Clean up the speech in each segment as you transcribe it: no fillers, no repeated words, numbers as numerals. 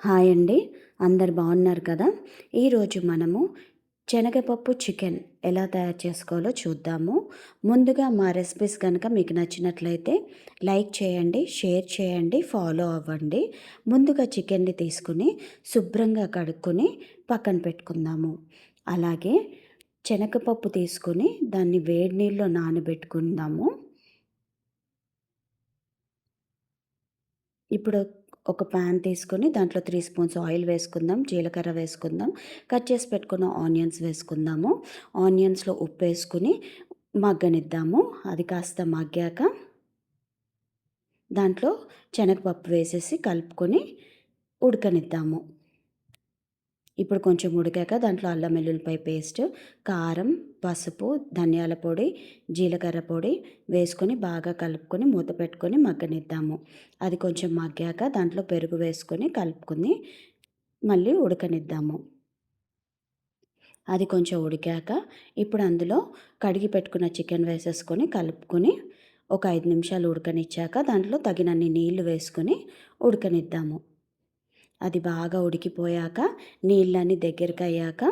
Hi అండి. అందరు బాగున్నారు కదా? ఈరోజు మనము శనగపప్పు చికెన్ ఎలా తయారు చేసుకోవాలో చూద్దాము. ముందుగా మా రెసిపీస్ కనుక మీకు నచ్చినట్లయితే లైక్ చేయండి, షేర్ చేయండి, ఫాలో అవ్వండి. ముందుగా చికెన్ని తీసుకుని శుభ్రంగా కడుక్కొని పక్కన పెట్టుకుందాము. అలాగే శనగపప్పు తీసుకుని దాన్ని వేడి నీళ్ళలో నానబెట్టుకుందాము. ఇప్పుడు ఒక పాన్ తీసుకొని దాంట్లో 3 స్పూన్స్ ఆయిల్ వేసుకుందాం. జీలకర్ర వేసుకుందాం. కట్ చేసి పెట్టుకున్న ఆనియన్స్ వేసుకుందాము. ఆనియన్స్‌లో ఉప్పేసుకొని మగ్గనిద్దాము. అది కాస్త మగ్గాక దాంట్లో శనగపప్పు వేసేసి కలుపుకొని ఉడకనిద్దాము. ఇప్పుడు కొంచెం ఉడికాక దాంట్లో అల్లం వెల్లుల్లిపాయ పేస్ట్, కారం, పసుపు, ధనియాల పొడి, జీలకర్ర పొడి వేసుకొని బాగా కలుపుకొని మూత పెట్టుకొని మగ్గనిద్దాము. అది కొంచెం మగ్గాక దాంట్లో పెరుగు వేసుకొని కలుపుకొని మళ్ళీ ఉడకనిద్దాము. అది కొంచెం ఉడికాక ఇప్పుడు అందులో కడిగి పెట్టుకున్న చికెన్ వేసేసుకొని కలుపుకొని ఒక 5 నిమిషాలు ఉడకనిచ్చాక దాంట్లో తగినన్ని నీళ్లు వేసుకొని ఉడకనిద్దాము. అది బాగా ఉడికిపోయాక నీళ్ళన్నీ దగ్గరకయ్యాక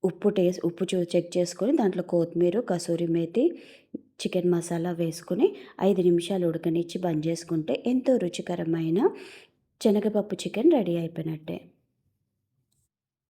ఉప్పు చెక్ చేసుకొని దాంట్లో కొత్తిమీర, కసూరి మేతి, చికెన్ మసాలా వేసుకొని 5 నిమిషాలు ఉడకనిచ్చి బంద్ చేసుకుంటే ఎంతో రుచికరమైన శనగపప్పు చికెన్ రెడీ అయిపోయినట్టే.